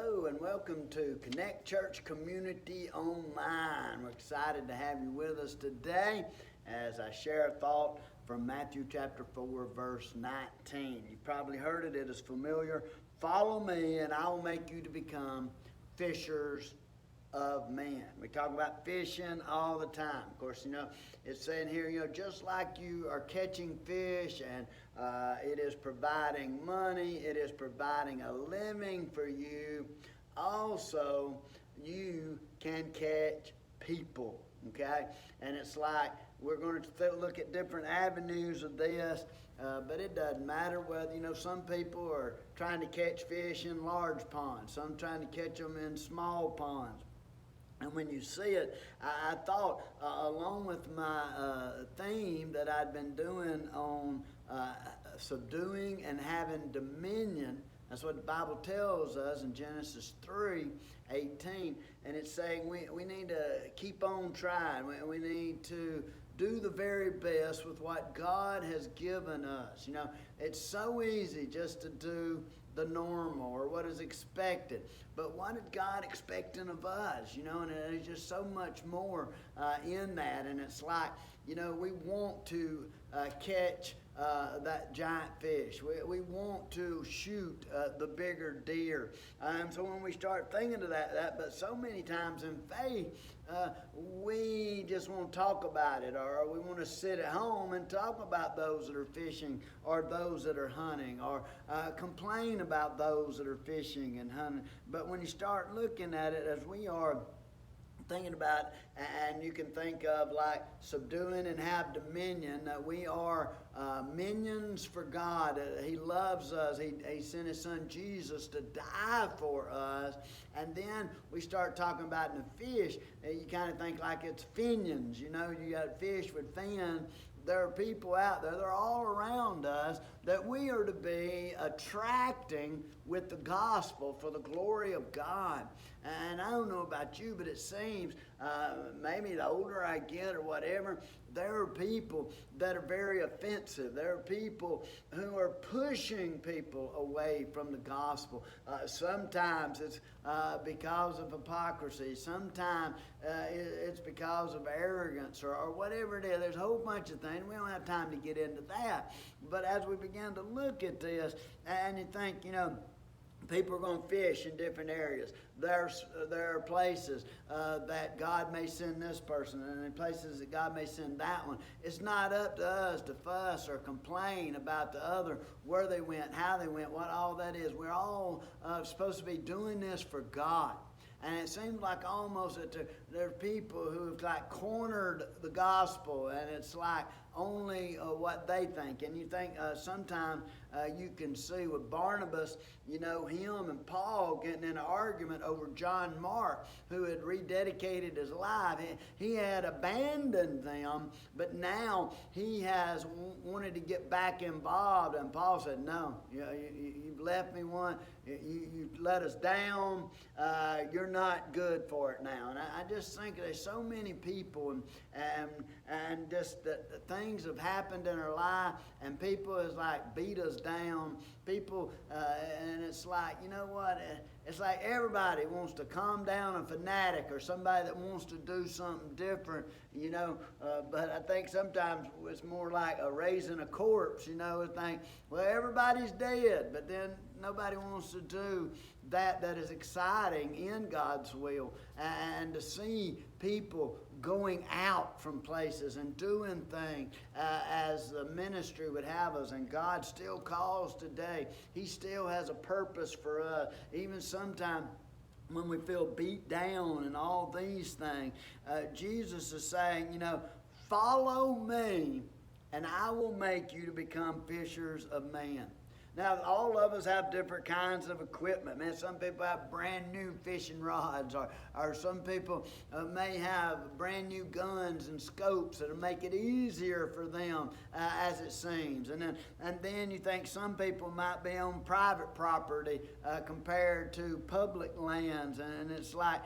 Hello and welcome to Connect Church Community Online. We're excited to have you with us today as I share a thought from Matthew chapter 4, verse 19. You've probably heard it. It is familiar. Follow me and I will make you to become fishers of men. We talk about fishing all the time. Of course, it's saying here, just like you are catching fish and it is providing money, it is providing a living for you. Also, you can catch people, okay? And it's like we're going to look at different avenues of this, but it doesn't matter whether, some people are trying to catch fish in large ponds, some trying to catch them in small ponds. And when you see it, I thought, along with my theme that I'd been doing on subduing and having dominion, that's what the Bible tells us in Genesis 3:18. And it's saying we need to keep on trying. We need to do the very best with what God has given us. It's so easy just to do the normal or what is expected. But what is God expecting of us? And there's just so much more in that. And it's like, we want to catch that giant fish. We want to shoot the bigger deer. So when we start thinking of that, but so many times in faith, we just want to talk about it, or we want to sit at home and talk about those that are fishing or those that are hunting, or complain about those that are fishing and hunting. But when you start looking at it as we are thinking about, and you can think of like subduing and have dominion, we are minions for God. He loves us. He sent his son Jesus to die for us. And then we start talking about in the fish, you kind of think like it's Finions. You got fish with fins. There are people out there, they're all around us, that we are to be attracting with the gospel for the glory of God. And I don't know about you, but it seems maybe the older I get or whatever, there are people that are very offensive. There are people who are pushing people away from the gospel. Sometimes it's because of hypocrisy. Sometimes it's because of arrogance or whatever it is. There's a whole bunch of things. We don't have time to get into that. But as we begin to look at this, and you think, people are going to fish in different areas. There are places that God may send this person, and places that God may send that one. It's not up to us to fuss or complain about the other, where they went, how they went, what all that is. We're all supposed to be doing this for God. And it seems like almost that there are people who have like cornered the gospel, and it's like only what they think. And you think sometimes you can see with Barnabas, him and Paul getting in an argument over John Mark, who had rededicated his life. He had abandoned them, but now he has wanted to get back involved. And Paul said, no, you've left me one. You let us down. You're not good for it now. And I just think there's so many people and just the things have happened in our life, and people is like beat us down. People, and it's like, what? It's like everybody wants to calm down a fanatic or somebody that wants to do something different, but I think sometimes it's more like raising a corpse, think, well, everybody's dead, but then nobody wants to do that is exciting in God's will, and to see people going out from places and doing things as the ministry would have us. And God still calls today. He still has a purpose for us. Even sometimes when we feel beat down and all these things, Jesus is saying, follow me and I will make you to become fishers of men. Now, all of us have different kinds of equipment. Man, some people have brand new fishing rods, or some people may have brand new guns and scopes that'll make it easier for them, as it seems. And then you think some people might be on private property compared to public lands, and it's like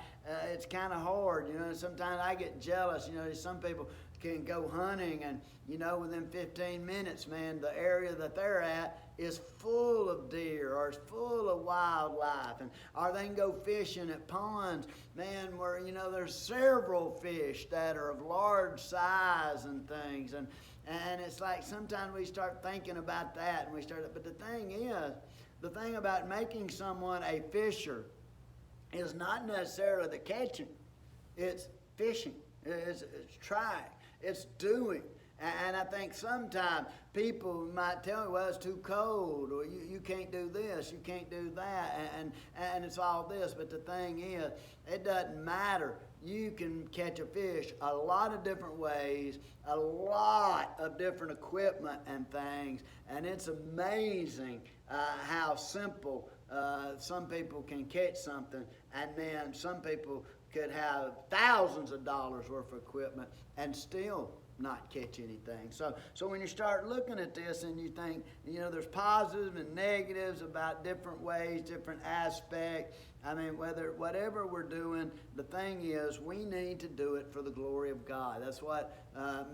it's kind of hard. Sometimes I get jealous. Some people can go hunting, and within 15 minutes, man, the area that they're at is full of deer or it's full of wildlife. Or they can go fishing at ponds, man, where there's several fish that are of large size and things. And it's like sometimes we start thinking about that, and but the thing about making someone a fisher is not necessarily the catching, it's fishing, it's trying, it's doing. And I think sometimes people might tell me, well, it's too cold, or you can't do this, you can't do that, and it's all this. But the thing is, it doesn't matter. You can catch a fish a lot of different ways, a lot of different equipment and things, and it's amazing how simple some people can catch something, and then some people could have thousands of dollars worth of equipment and still not catch anything. So when you start looking at this and you think, there's positives and negatives about different ways, different aspects. I mean, whatever we're doing, the thing is, we need to do it for the glory of God. That's what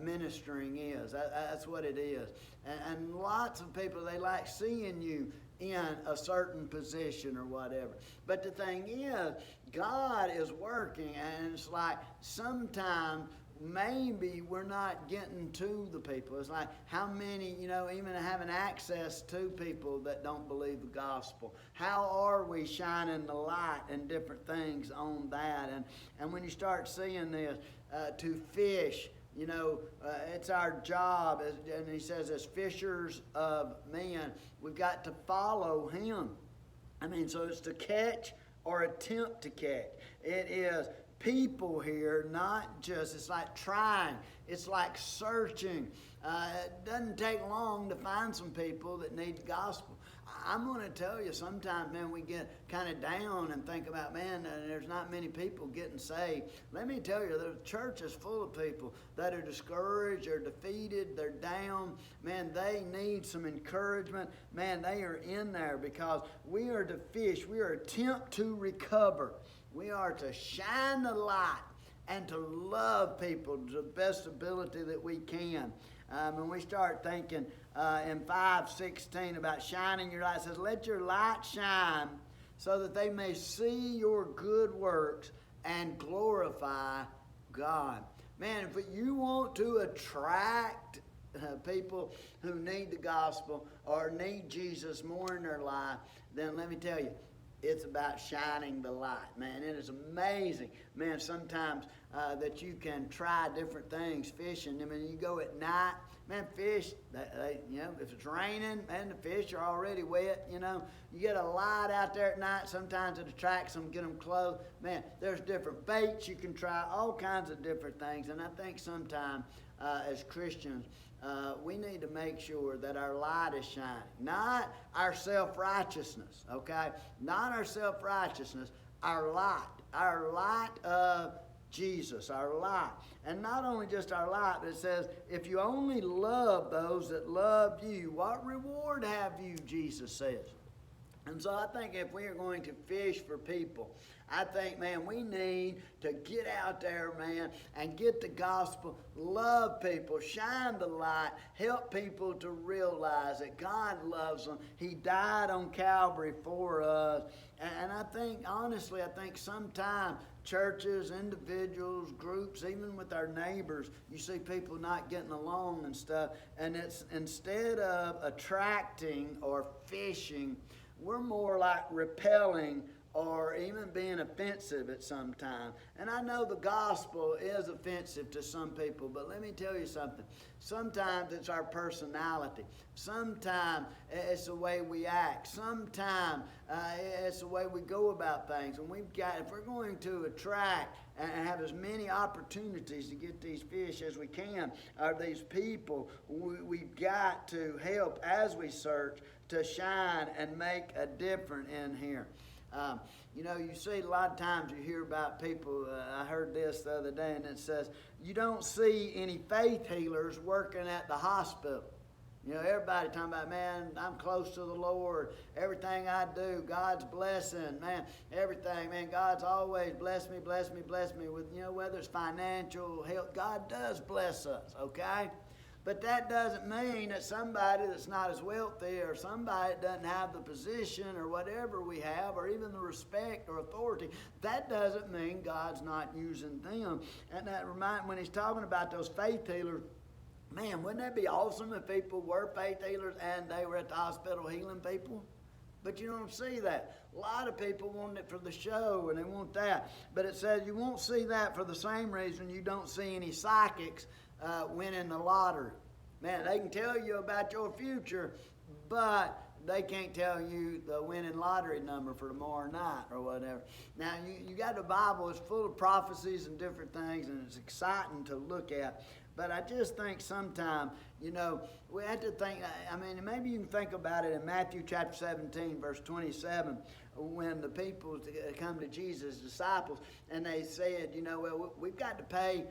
ministering is. That's what it is. And lots of people, they like seeing you in a certain position or whatever. But the thing is, God is working, and it's like sometimes maybe we're not getting to the people. It's like how many, even having access to people that don't believe the gospel. How are we shining the light and different things on that? And when you start seeing this, to fish, it's our job, and he says, as fishers of men, we've got to follow him. I mean, so it's to catch or attempt to catch. It is people here, not just, it's like trying, it's like searching. It doesn't take long to find some people that need the gospel. I'm going to tell you, sometimes, man, we get kind of down and think about, man, there's not many people getting saved. Let me tell you, the church is full of people that are discouraged, they're defeated, they're down. Man, they need some encouragement. Man, they are in there because we are to fish. We are to attempt to recover. We are to shine the light and to love people to the best ability that we can. When we start thinking in 5:16 about shining your light, it says, let your light shine so that they may see your good works and glorify God. Man, if you want to attract people who need the gospel or need Jesus more in their life, then let me tell you, it's about shining the light, man. It is amazing, man, sometimes that you can try different things, fishing. I mean, you go at night, man, fish, if it's raining, man, the fish are already wet, You get a light out there at night, sometimes it attracts them, get them close. Man, there's different baits you can try, all kinds of different things. And I think sometimes as Christians, we need to make sure that our light is shining. Not our self-righteousness, okay? Not our self-righteousness, our light of Jesus, our light. And not only just our light, but it says, if you only love those that love you, what reward have you, Jesus says. And so I think if we are going to fish for people, I think, man, we need to get out there, man, and get the gospel, love people, shine the light, help people to realize that God loves them. He died on Calvary for us. And I think, honestly, sometimes churches, individuals, groups, even with our neighbors, you see people not getting along and stuff. And it's instead of attracting or fishing, we're more like repelling or even being offensive at some time. And I know the gospel is offensive to some people, but let me tell you something. Sometimes it's our personality. Sometimes it's the way we act. Sometimes it's the way we go about things. And if we're going to attract and have as many opportunities to get these fish as we can, or these people, we've got to help as we search to shine and make a difference in here. You see a lot of times you hear about people, I heard this the other day, and it says, you don't see any faith healers working at the hospital. You know, everybody talking about, man, I'm close to the Lord. Everything I do, God's blessing, man. Everything, man, God's always bless me with, you know, whether it's financial, health. God does bless us, okay? But that doesn't mean that somebody that's not as wealthy or somebody that doesn't have the position or whatever we have or even the respect or authority, that doesn't mean God's not using them. And that when he's talking about those faith healers, man, wouldn't that be awesome if people were faith healers and they were at the hospital healing people? But you don't see that. A lot of people want it for the show and they want that. But it says you won't see that for the same reason you don't see any psychics winning the lottery. Man, they can tell you about your future, but they can't tell you the winning lottery number for tomorrow night or whatever. Now, you got the Bible. It's full of prophecies and different things, and it's exciting to look at. But I just think sometimes, you know, we have to think, I mean, maybe you can think about it in Matthew chapter 17, verse 27, when the people come to Jesus' disciples, and they said, you know, well, we've got to pay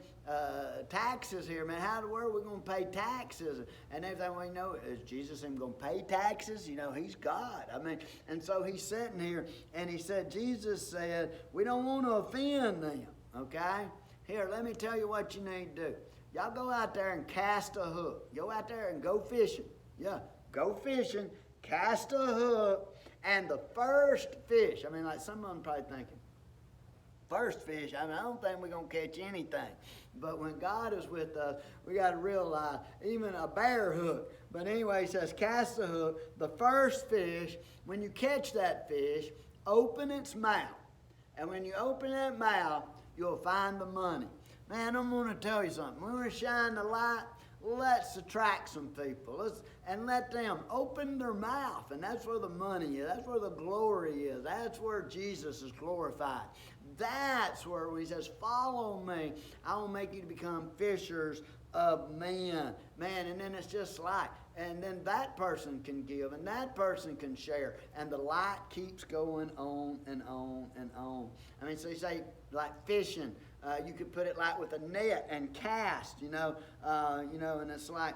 taxes here, man. How in the world are we going to pay taxes? And they think, well, you know, is Jesus even going to pay taxes? You know, he's God. I mean, and so he's sitting here, and he said, Jesus said, we don't want to offend them, okay? Here, let me tell you what you need to do. Y'all go out there and cast a hook. Go out there and go fishing. Yeah, go fishing, cast a hook, and the first fish, I mean, like some of them probably thinking, first fish, I mean, I don't think we're going to catch anything. But when God is with us, we got to realize, even a bear hook. But anyway, he says, cast a hook, the first fish, when you catch that fish, open its mouth. And when you open that mouth, you'll find the money. Man, I'm going to tell you something. When we shine the light, let's attract some people. And let them open their mouth. And that's where the money is. That's where the glory is. That's where Jesus is glorified. That's where he says, follow me. I will make you to become fishers of men. Man, and then it's just like, and then that person can give and that person can share. And the light keeps going on and on and on. I mean, so you say, like fishing. You could put it like with a net and cast, you know, and it's like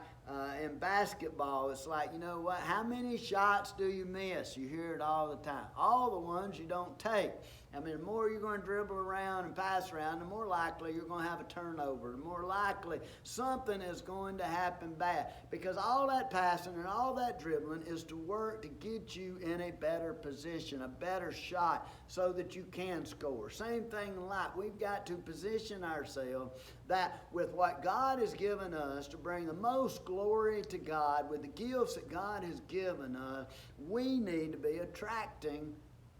in basketball, it's like, you know what, how many shots do you miss? You hear it all the time. All the ones you don't take. I mean, the more you're going to dribble around and pass around, the more likely you're going to have a turnover. The more likely something is going to happen bad. Because all that passing and all that dribbling is to work to get you in a better position, a better shot, so that you can score. Same thing in life. We've got to position ourselves that with what God has given us to bring the most glory to God, with the gifts that God has given us, we need to be attracting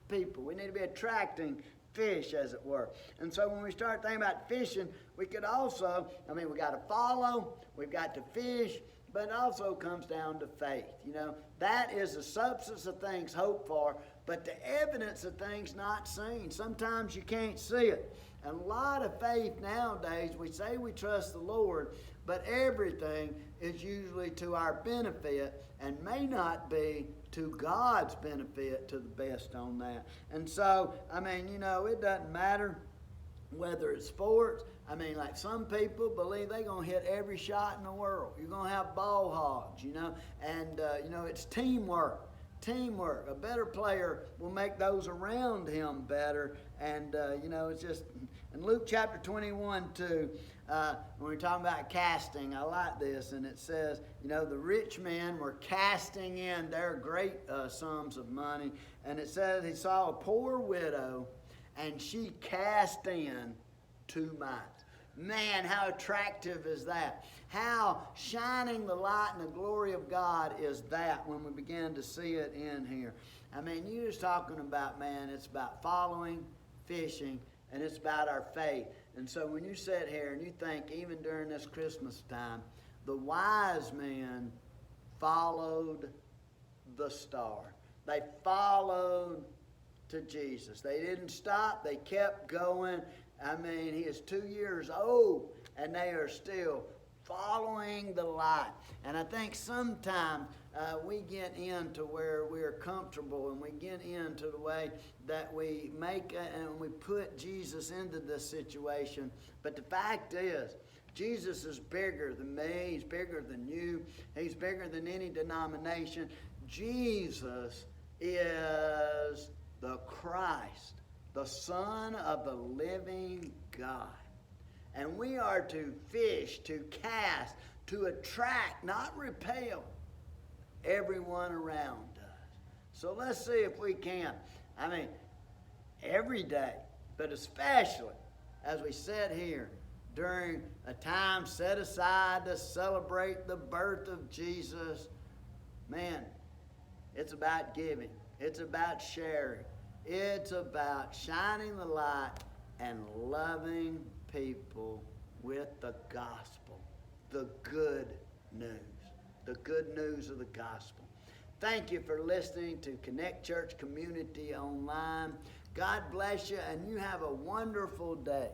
people. We need to be attracting fish, as it were. And so when we start thinking about fishing, we could also, I mean, we got to follow, we've got to fish, but it also comes down to faith. You know, that is the substance of things hoped for, but the evidence of things not seen. Sometimes you can't see it. And a lot of faith nowadays, we say we trust the Lord, but everything is usually to our benefit and may not be to God's benefit to the best on that. And so, I mean, you know, it doesn't matter whether it's sports. I mean, like some people believe they're going to hit every shot in the world. You're going to have ball hogs, you know, and, you know, it's teamwork. Teamwork. A better player will make those around him better. And, you know, it's just, in Luke chapter 21, too, when we're talking about casting, I like this, and it says, you know, the rich men were casting in their great sums of money, and it says he saw a poor widow, and she cast in 2 mites. Man, how attractive is that? How shining the light and the glory of God is that when we begin to see it in here? I mean, you're just talking about, man, it's about following, fishing, and it's about our faith. And so when you sit here and you think, even during this Christmas time, the wise men followed the star. They followed to Jesus. They didn't stop. They kept going. I mean, he is 2 years old, and they are still following the light. And I think sometimes we get into where we're comfortable, and we get into the way that we make and we put Jesus into this situation. But the fact is, Jesus is bigger than me. He's bigger than you. He's bigger than any denomination. Jesus is the Christ, the Son of the living God. And we are to fish, to cast, to attract, not repel everyone around us. So let's see if we can. Every day, but especially as we sit here during a time set aside to celebrate the birth of Jesus, man, it's about giving. It's about sharing. It's about shining the light and loving people with the gospel, the good news of the gospel. Thank you for listening to Connect Church Community Online. God bless you, and you have a wonderful day.